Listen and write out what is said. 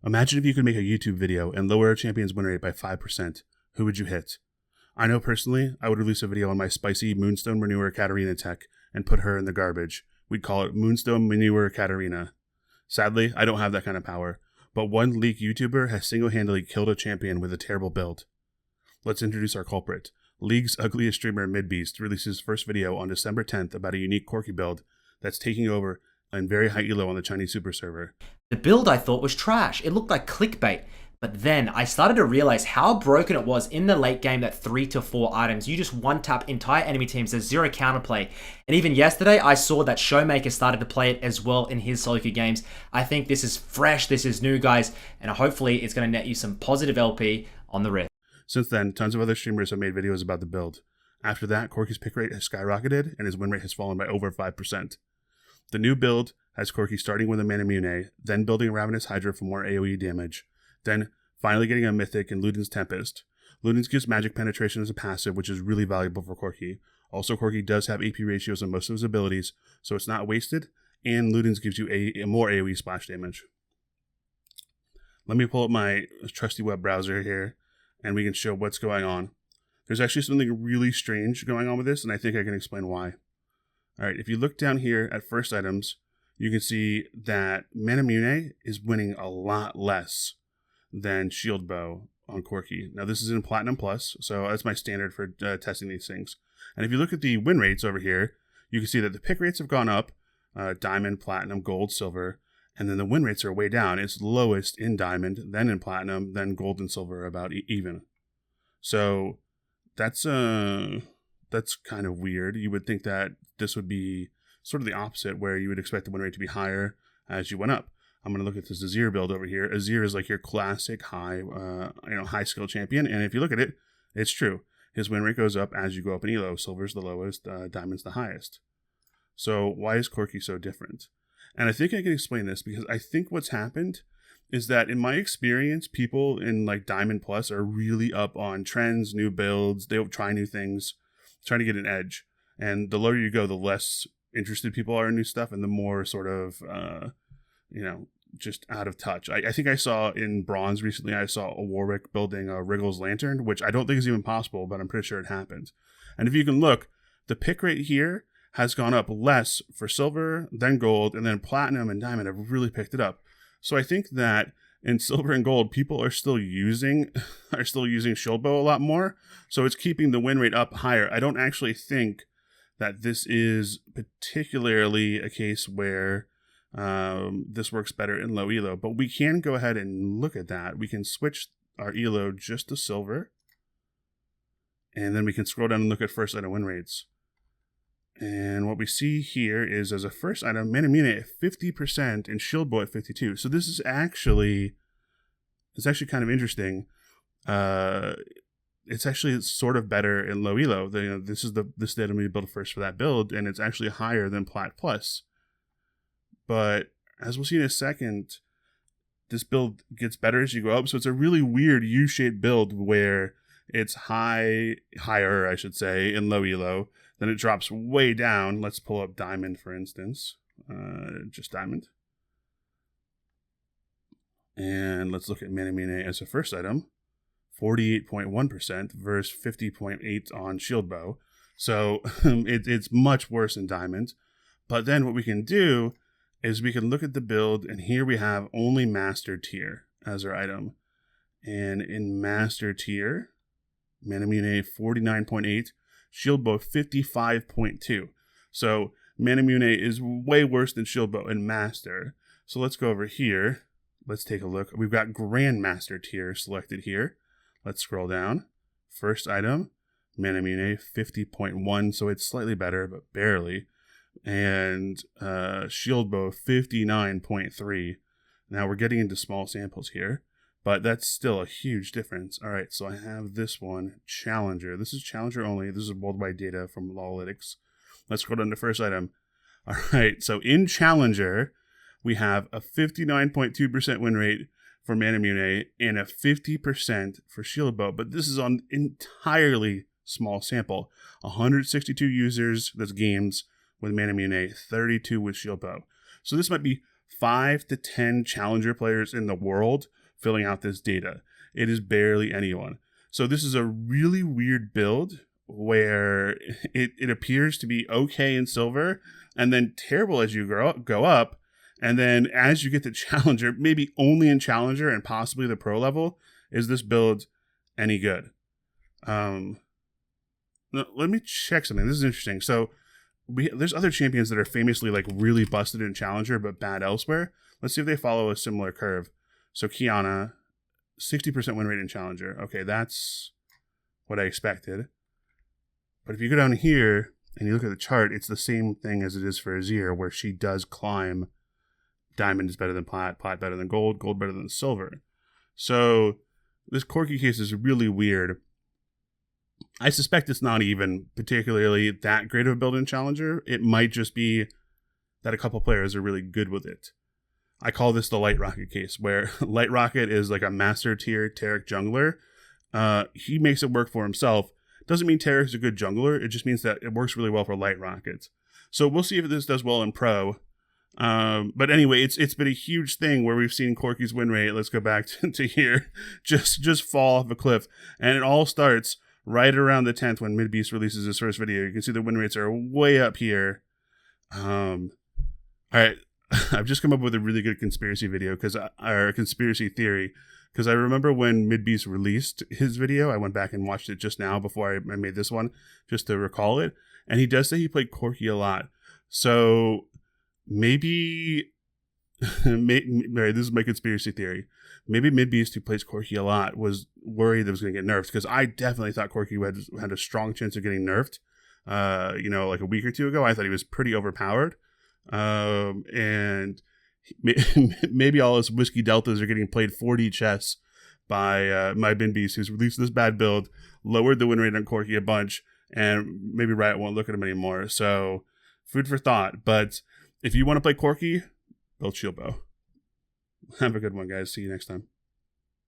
Imagine if you could make a YouTube video and lower a champion's win rate by 5%. Who would you hit? I know personally, I would release a video on my spicy Moonstone Manure Katarina tech and put her in the garbage. We'd call it Moonstone Manure Katarina. Sadly, I don't have that kind of power, but one leak YouTuber has single-handedly killed a champion with a terrible build. Let's introduce our culprit. League's ugliest streamer, Midbeast, released his first video on December 10th about a unique Corki build that's taking over in very high elo on the Chinese super server. The build I thought was trash. It looked like clickbait. But then I started to realize how broken it was in the late game that 3 to 4 items. You just one-tap entire enemy teams, there's zero counterplay. And even yesterday, I saw that Showmaker started to play it as well in his solo queue games. I think this is fresh, this is new, guys, and hopefully it's going to net you some positive LP on the Rift. Since then, tons of other streamers have made videos about the build. After that, Corki's pick rate has skyrocketed, and his win rate has fallen by over 5%. The new build has Corki starting with a Manamune, then building a Ravenous Hydra for more AoE damage, then finally getting a Mythic in Luden's Tempest. Luden's gives magic penetration as a passive, which is really valuable for Corki. Also, Corki does have AP ratios on most of his abilities, so it's not wasted, and Luden's gives you a more AoE splash damage. Let me pull up my trusty web browser here, and we can show what's going on. There's actually something really strange going on with this, and I think I can explain why. Alright, if you look down here at first items, you can see that Manamune is winning a lot less than Shield Bow on Corki. Now this is in Platinum Plus, so that's my standard for testing these things. And if you look at the win rates over here, you can see that the pick rates have gone up, Diamond, Platinum, Gold, Silver, and then the win rates are way down. It's lowest in Diamond, then in Platinum, then Gold and Silver, about even. So that's kind of weird. You would think that this would be sort of the opposite, where you would expect the win rate to be higher as you went up. I'm going to look at this Azir build over here. Azir is like your classic high skill champion, and if you look at it, it's true. His win rate goes up as you go up in elo. Silver's the lowest, Diamond's the highest. So why is Corki so different? And I think I can explain this because I think what's happened is that in my experience, people in like Diamond Plus are really up on trends, new builds. They'll try new things, trying to get an edge. And the lower you go, the less interested people are in new stuff, and the more sort of just out of touch. I think I saw in Bronze recently, I saw a Warwick building a Wriggle's Lantern, which I don't think is even possible, but I'm pretty sure it happened. And if you can look, the pick rate here has gone up less for Silver, then Gold, and then Platinum and Diamond have really picked it up. So I think that in Silver and Gold, people are still using Shield Bow a lot more, so it's keeping the win rate up higher. I don't actually think that this is particularly a case where this works better in low elo, but we can go ahead and look at that. We can switch our elo just to Silver, and then we can scroll down and look at first item win rates. And what we see here is, as a first item, Manamune at 50% and Shield Bow at 52%. So this is actually kind of interesting. It's actually sort of better in low elo. This is the item we built first for that build, and it's actually higher than Plat Plus. But as we'll see in a second, this build gets better as you go up. So it's a really weird U-shaped build where it's higher, I should say, in low elo. Then it drops way down. Let's pull up Diamond, for instance. Just Diamond. And let's look at Manamune as a first item. 48.1% versus 50.8% on Shield Bow. So it's much worse in Diamond. But then what we can do is we can look at the build, and here we have only Master Tier as our item. And in Master Tier, Manamune 49.8%, Shield Bow 55.2%. So Manamune is way worse than Shield Bow in Master. So let's go over here. Let's take a look. We've got Grandmaster Tier selected here. Let's scroll down. First item, Manamune 50.1%, so it's slightly better, but barely. And Shield Bow 59.3%. Now we're getting into small samples here, but that's still a huge difference. All right, so I have this one, Challenger. This is Challenger only. This is worldwide data from Lawlytics. Let's go down to first item. All right, so in Challenger, we have a 59.2% win rate for Manamune and a 50% for Shield Bow, but this is on entirely small sample. 162 users, that's games, with Manamune, 32 with Shield Bow. So this might be 5 to 10 challenger players in the world filling out this data. It is barely anyone. So this is a really weird build where it appears to be okay in silver and then terrible as you go up. And then as you get to challenger, maybe only in challenger and possibly the pro level, is this build any good? Let me check something. This is interesting. So there's other champions that are famously like really busted in challenger but bad elsewhere. Let's see if they follow a similar curve. So Kiana, 60% win rate in challenger. Okay, that's what I expected. But if you go down here and you look at the chart, it's the same thing as it is for Azir, where she does climb. Diamond is better than plat, plat better than gold, gold better than silver. So this Corki case is really weird. I suspect it's not even particularly that great of a build in challenger. It might just be that a couple players are really good with it. I call this the Light Rocket case, where Light Rocket is like a master tier Taric jungler. He makes it work for himself. Doesn't mean Taric's a good jungler. It just means that it works really well for Light Rocket. So we'll see if this does well in pro. But anyway, it's been a huge thing where we've seen Corki's win rate. Let's go back to here. Just fall off a cliff. And it all starts right around the 10th when MidBeast releases his first video. You can see the win rates are way up here. All right. I've just come up with a really good conspiracy video or a conspiracy theory, because I remember when MidBeast released his video, I went back and watched it just now before I made this one, just to recall it. And he does say he played Corki a lot. So maybe, this is my conspiracy theory. Maybe MidBeast, who plays Corki a lot, was worried that it was going to get nerfed, because I definitely thought Corki had a strong chance of getting nerfed. Like a week or two ago, I thought he was pretty overpowered. And maybe all his whiskey deltas are getting played 4D chess by my MidBeast, who's released this bad build, lowered the win rate on Corki a bunch, and maybe Riot won't look at him anymore. So food for thought. But if you want to play Corki, build Shield Bow. Have a good one, guys. See you next time.